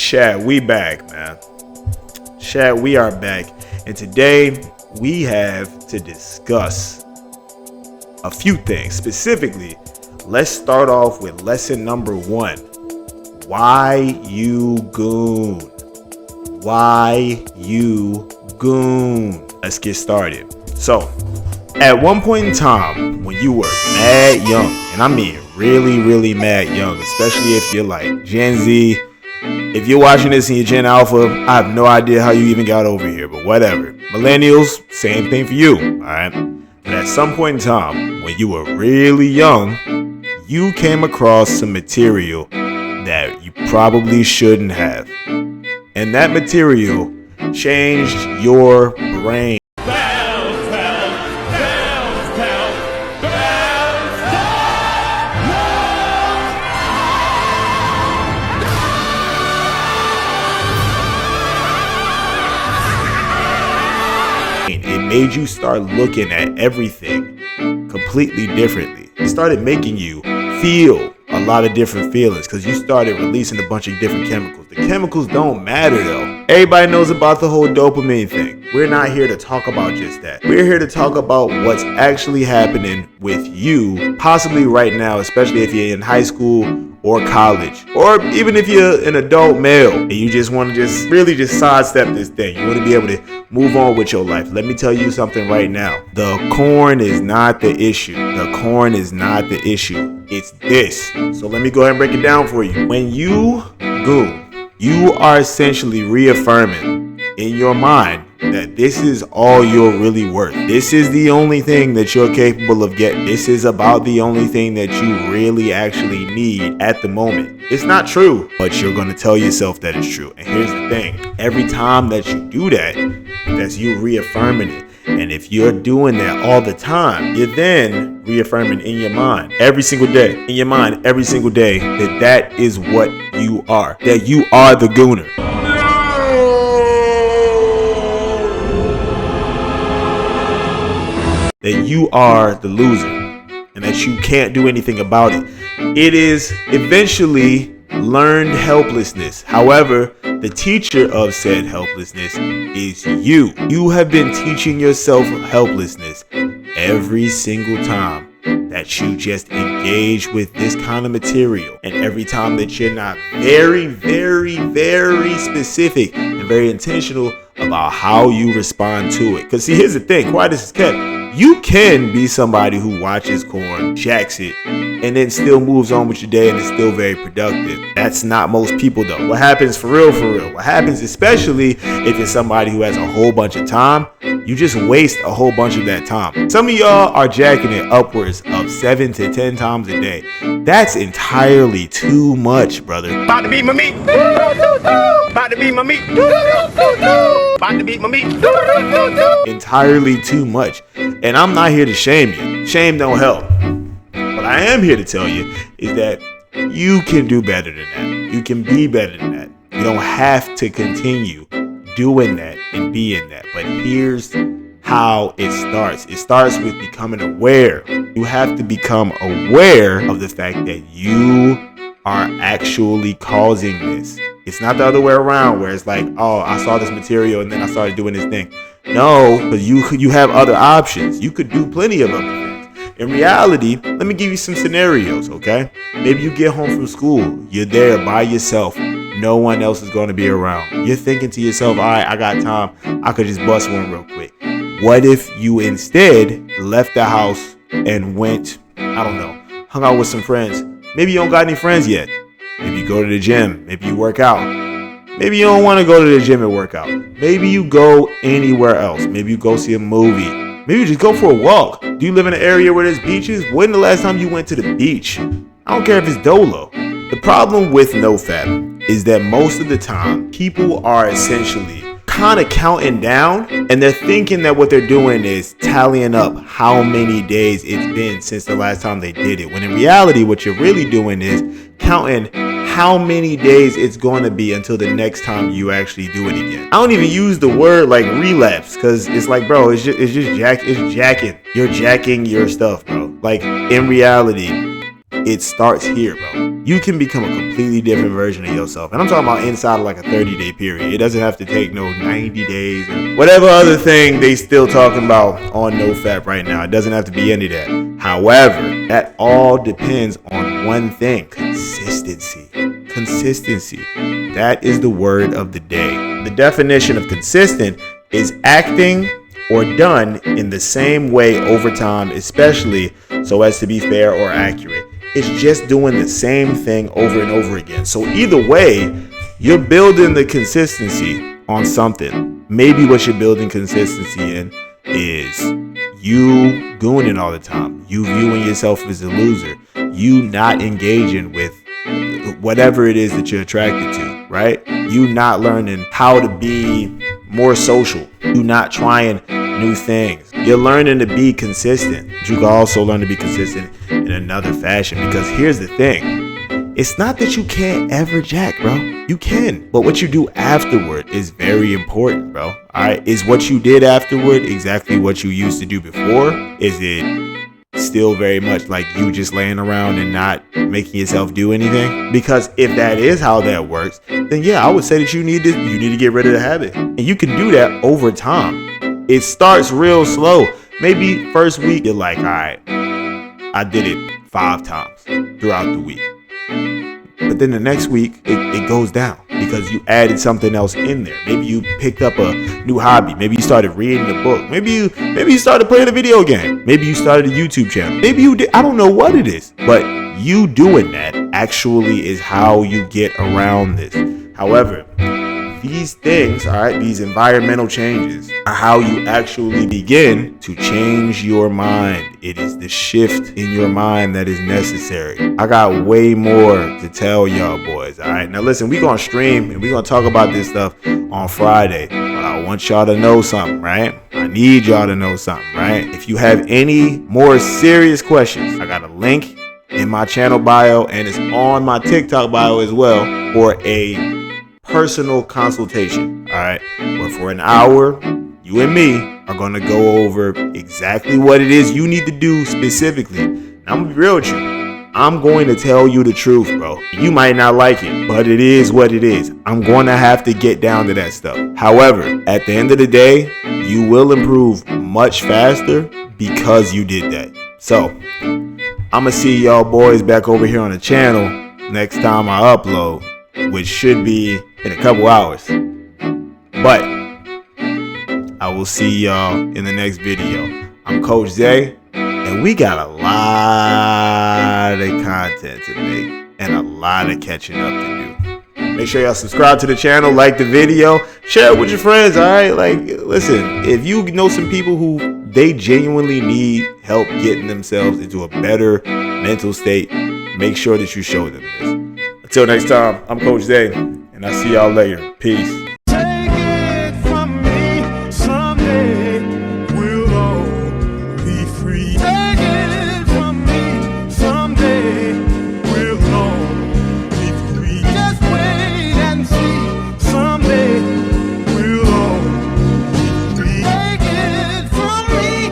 Shad, we back, man. Shad, we are back. And today we have to discuss a few things. Specifically, let's start off with lesson number 1. Why you goon? Why you goon? Let's get started. So, at one point in time, when you were mad young, and I mean really, really mad young, especially if you're like Gen Z, if you're watching this and you're Gen Alpha, I have no idea how you even got over here, but whatever. Millennials, same thing for you, alright? But at some point in time, when you were really young, you came across some material that you probably shouldn't have. And that material changed your brain. It made you start looking at everything completely differently. It started making you feel a lot of different feelings because you started releasing a bunch of different chemicals. The chemicals don't matter though. Everybody knows about the whole dopamine thing. We're not here to talk about just that. We're here to talk about what's actually happening with you, possibly right now, especially if you're in high school or college, or even if you're an adult male and you just want to really sidestep this thing. You want to be able to move on with your life. Let me tell you something right now. The corn is not the issue. The corn is not the issue. It's this. So let me go ahead and break it down for you. When you goon, you are essentially reaffirming in your mind that this is all you're really worth. This is the only thing that you're capable of getting. This is about the only thing that you really actually need at the moment. It's not true, but you're going to tell yourself that it's true. And here's the thing. Every time that you do that, that's you reaffirming it. And if you're doing that all the time, you're then reaffirming in your mind every single day, in your mind every single day, that is what you are, that you are the gooner. That you are the loser and that you can't do anything about it. It is eventually learned helplessness. However, the teacher of said helplessness is you. You have been teaching yourself helplessness every single time that you just engage with this kind of material, and every time that you're not very, very, very specific and very intentional about how you respond to it. Because see, here's the thing, quiet as it's kept, you can be somebody who watches corn, jacks it, and then still moves on with your day and is still very productive. That's not most people though. What happens for real, what happens, especially if you're somebody who has a whole bunch of time, you just waste a whole bunch of that time. Some of y'all are jacking it upwards of 7 to 10 times a day. That's entirely too much, brother. About to beat my meat. About to beat my meat. About to beat my meat. Entirely too much. And I'm not here to shame you. Shame don't help. What I am here to tell you is that you can do better than that. You can be better than that. You don't have to continue doing that and being that. But here's how it starts. It starts with becoming aware. You have to become aware of the fact that you are actually causing this. It's not the other way around where it's like, oh, I saw this material and then I started doing this thing. No, but you have other options. You could do plenty of other things. In reality, let me give you some scenarios, okay? Maybe you get home from school. You're there by yourself. No one else is going to be around. You're thinking to yourself, all right, I got time. I could just bust one real quick. What if you instead left the house and went, I don't know, hung out with some friends? Maybe you don't got any friends yet. Maybe you go to the gym. Maybe you work out. Maybe you don't want to go to the gym and work out. Maybe you go anywhere else. Maybe you go see a movie. Maybe you just go for a walk. Do you live in an area where there's beaches? When the last time you went to the beach? I don't care if it's Dolo. The problem with NoFap is that most of the time, people are essentially kind of counting down, and they're thinking that what they're doing is tallying up how many days it's been since the last time they did it. When in reality, what you're really doing is counting how many days it's going to be until the next time you actually do it again. I don't even use the word like relapse, because it's like, bro, it's jacking. You're jacking your stuff, bro. Like, in reality, it starts here, bro. you can become a completely different version of yourself. And I'm talking about inside of like a 30-day period. It doesn't have to take no 90 days or whatever other thing they still talking about on NoFap right now. It doesn't have to be any of that. However, that all depends on one thing: consistency. Consistency. That is the word of the day. The definition of consistent is acting or done in the same way over time, especially so as to be fair or accurate. It's just doing the same thing over and over again. So either way, you're building the consistency on something. Maybe what you're building consistency in is you gooning all the time, you viewing yourself as a loser, you not engaging with whatever it is that you're attracted to, right? You not learning how to be more social, you not trying new things. You're learning to be consistent. You can also learn to be consistent in another fashion, because here's the thing: it's not that you can't ever jack, bro. You can, but what you do afterward is very important, bro. All right, is what you did afterward exactly what you used to do before? Is it still very much like you just laying around and not making yourself do anything? Because if that is how that works, then yeah, I would say that you need to get rid of the habit, and you can do that over time. It starts real slow. Maybe first week you're like, all right, I did it 5 times throughout the week. But then the next week it goes down because you added something else in there. Maybe you picked up a new hobby. Maybe you started reading a book. Maybe you started playing a video game. Maybe you started a YouTube channel. Maybe you did. I don't know what it is, but you doing that actually is how you get around this. However, these things, all right, these environmental changes are how you actually begin to change your mind. It is the shift in your mind that is necessary. I got way more to tell y'all boys, all right? Now listen, we gonna stream and we gonna talk about this stuff on Friday, but I want y'all to know something, right? I need y'all to know something, right? If you have any more serious questions, I got a link in my channel bio, and it's on my TikTok bio as well, for a personal consultation. All right, where for an hour you and me are going to go over exactly what it is you need to do specifically. And I'm gonna be real with you, I'm going to tell you the truth, bro. You might not like it, but it is what it is. I'm going to have to get down to that stuff. However, at the end of the day, you will improve much faster because you did that. So I'm gonna see y'all boys back over here on the channel next time I upload, which should be in a couple hours. But I will see y'all in the next video. I'm Coach Zay, and we got a lot of content to make and a lot of catching up to do. Make sure y'all subscribe to the channel, like the video, share it with your friends, all right? Like, listen, if you know some people who they genuinely need help getting themselves into a better mental state, make sure that you show them this. Until next time, I'm Coach Zay, and I'll see y'all later. Peace.